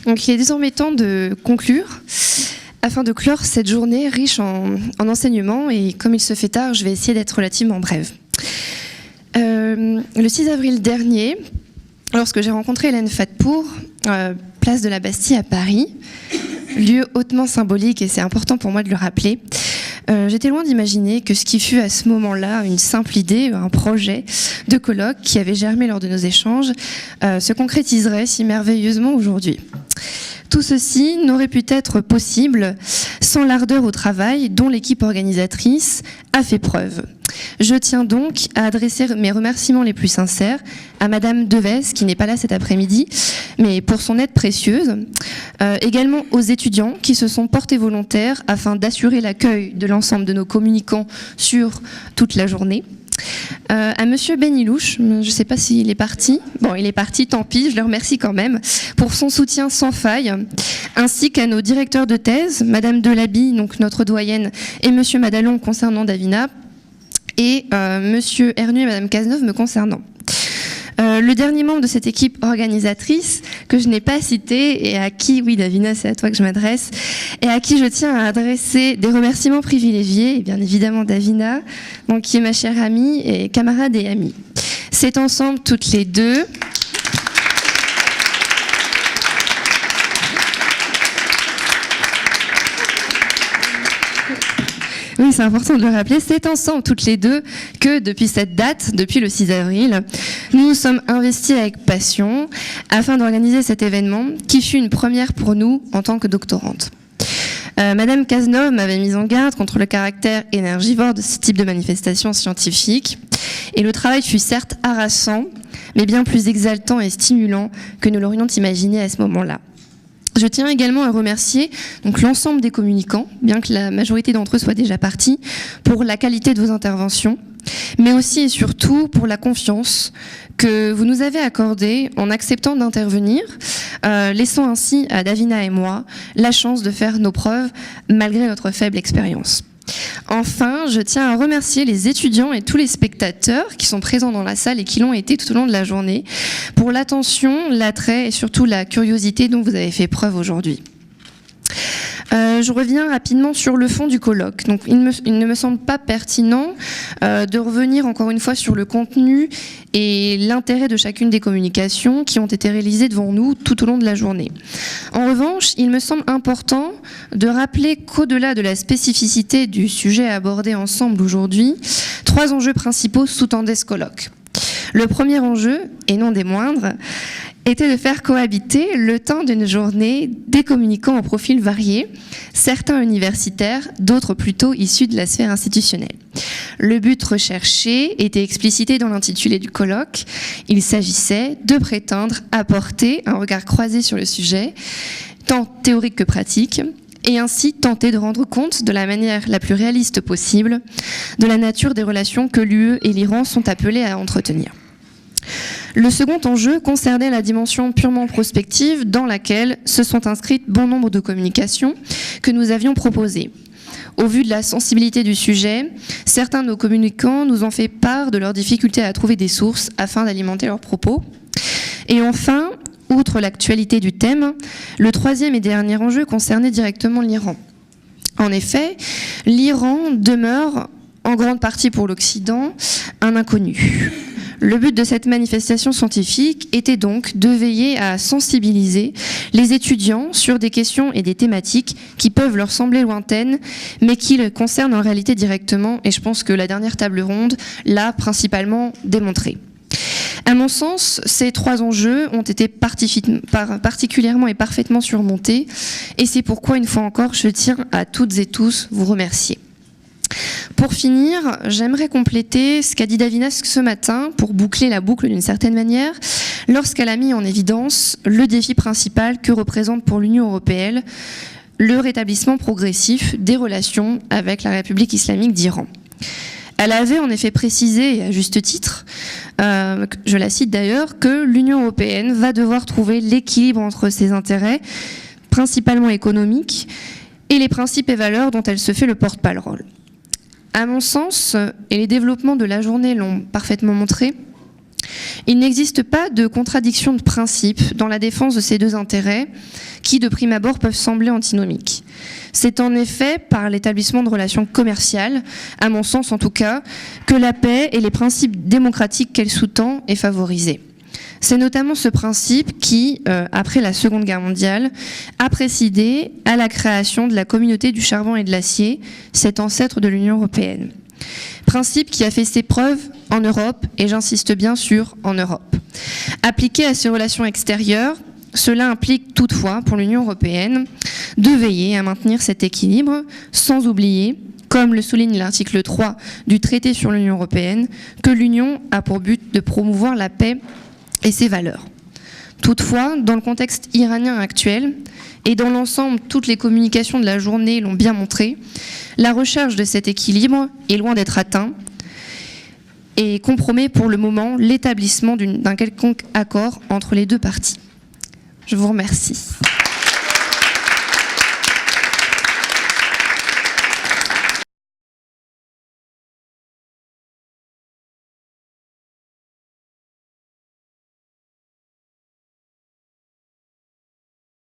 Donc il est désormais temps de conclure, afin de clore cette journée riche en enseignements, et comme il se fait tard, je vais essayer d'être relativement brève. Le 6 avril dernier, lorsque j'ai rencontré Hélène Fatpour, place de la Bastille à Paris, lieu hautement symbolique, et c'est important pour moi de le rappeler, j'étais loin d'imaginer que ce qui fut à ce moment-là une simple idée, un projet de colloque qui avait germé lors de nos échanges, se concrétiserait si merveilleusement aujourd'hui. Tout ceci n'aurait pu être possible sans l'ardeur au travail dont l'équipe organisatrice a fait preuve. Je tiens donc à adresser mes remerciements les plus sincères à Madame Deves, qui n'est pas là cet après-midi, mais pour son aide précieuse. Également aux étudiants qui se sont portés volontaires afin d'assurer l'accueil de l'ensemble de nos communicants sur toute la journée. À Monsieur Benilouche, je ne sais pas s'il est parti. Bon, il est parti, tant pis, je le remercie quand même pour son soutien sans faille, ainsi qu'à nos directeurs de thèse, Madame Delaby, donc notre doyenne, et Monsieur Madalon concernant Davina, et Monsieur Hernu et Madame Cazeneuve me concernant. Le dernier membre de cette équipe organisatrice que je n'ai pas cité et à qui, oui Davina, c'est à toi que je m'adresse, et à qui je tiens à adresser des remerciements privilégiés, et bien évidemment Davina, donc, qui est ma chère amie et camarade et amie. C'est ensemble toutes les deux Oui, c'est important de le rappeler. C'est ensemble, toutes les deux, que depuis cette date, depuis le 6 avril, nous nous sommes investis avec passion afin d'organiser cet événement qui fut une première pour nous en tant que doctorante. Madame Cazeneuve m'avait mise en garde contre le caractère énergivore de ce type de manifestation scientifique. Et le travail fut certes harassant, mais bien plus exaltant et stimulant que nous l'aurions imaginé à ce moment-là. Je tiens également à remercier donc l'ensemble des communicants, bien que la majorité d'entre eux soient déjà partis, pour la qualité de vos interventions, mais aussi et surtout pour la confiance que vous nous avez accordée en acceptant d'intervenir, laissant ainsi à Davina et moi la chance de faire nos preuves malgré notre faible expérience. Enfin, je tiens à remercier les étudiants et tous les spectateurs qui sont présents dans la salle et qui l'ont été tout au long de la journée pour l'attention, l'attrait et surtout la curiosité dont vous avez fait preuve aujourd'hui. Je reviens rapidement sur le fond du colloque. Donc, il ne me semble pas pertinent de revenir encore une fois sur le contenu et l'intérêt de chacune des communications qui ont été réalisées devant nous tout au long de la journée. En revanche, il me semble important de rappeler qu'au-delà de la spécificité du sujet abordé ensemble aujourd'hui, 3 enjeux principaux sous-tendaient ce colloque. Le premier enjeu, et non des moindres, était de faire cohabiter le temps d'une journée des communicants au profil varié, certains universitaires, d'autres plutôt issus de la sphère institutionnelle. Le but recherché était explicité dans l'intitulé du colloque. Il s'agissait de prétendre apporter un regard croisé sur le sujet, tant théorique que pratique, et ainsi tenter de rendre compte de la manière la plus réaliste possible de la nature des relations que l'UE et l'Iran sont appelés à entretenir. Le second enjeu concernait la dimension purement prospective dans laquelle se sont inscrites bon nombre de communications que nous avions proposées. Au vu de la sensibilité du sujet, certains de nos communicants nous ont fait part de leur difficulté à trouver des sources afin d'alimenter leurs propos. Et enfin, outre l'actualité du thème, le troisième et dernier enjeu concernait directement l'Iran. En effet, l'Iran demeure, en grande partie pour l'Occident, un inconnu. Le but de cette manifestation scientifique était donc de veiller à sensibiliser les étudiants sur des questions et des thématiques qui peuvent leur sembler lointaines, mais qui les concernent en réalité directement, et je pense que la dernière table ronde l'a principalement démontré. À mon sens, ces 3 enjeux ont été particulièrement et parfaitement surmontés, et c'est pourquoi, une fois encore, je tiens à toutes et tous vous remercier. Pour finir, j'aimerais compléter ce qu'a dit Davina ce matin pour boucler la boucle d'une certaine manière, lorsqu'elle a mis en évidence le défi principal que représente pour l'Union européenne le rétablissement progressif des relations avec la République islamique d'Iran. Elle avait en effet précisé, et à juste titre, je la cite d'ailleurs, que l'Union européenne va devoir trouver l'équilibre entre ses intérêts, principalement économiques, et les principes et valeurs dont elle se fait le porte-parole. À mon sens, et les développements de la journée l'ont parfaitement montré, Il n'existe pas de contradiction de principe dans la défense de ces deux intérêts qui, de prime abord, peuvent sembler antinomiques. C'est en effet par l'établissement de relations commerciales, à mon sens en tout cas, que la paix et les principes démocratiques qu'elle sous-tend est favorisée. C'est notamment ce principe qui, après la Seconde Guerre mondiale, a présidé à la création de la communauté du charbon et de l'acier, cet ancêtre de l'Union européenne. Principe qui a fait ses preuves en Europe, et j'insiste bien sur en Europe. Appliqué à ses relations extérieures, cela implique toutefois, pour l'Union européenne, de veiller à maintenir cet équilibre, sans oublier, comme le souligne l'article 3 du traité sur l'Union européenne, que l'Union a pour but de promouvoir la paix et ses valeurs. Toutefois, dans le contexte iranien actuel, et dans l'ensemble, toutes les communications de la journée l'ont bien montré, la recherche de cet équilibre est loin d'être atteinte et compromet pour le moment l'établissement d'un quelconque accord entre les deux parties. Je vous remercie.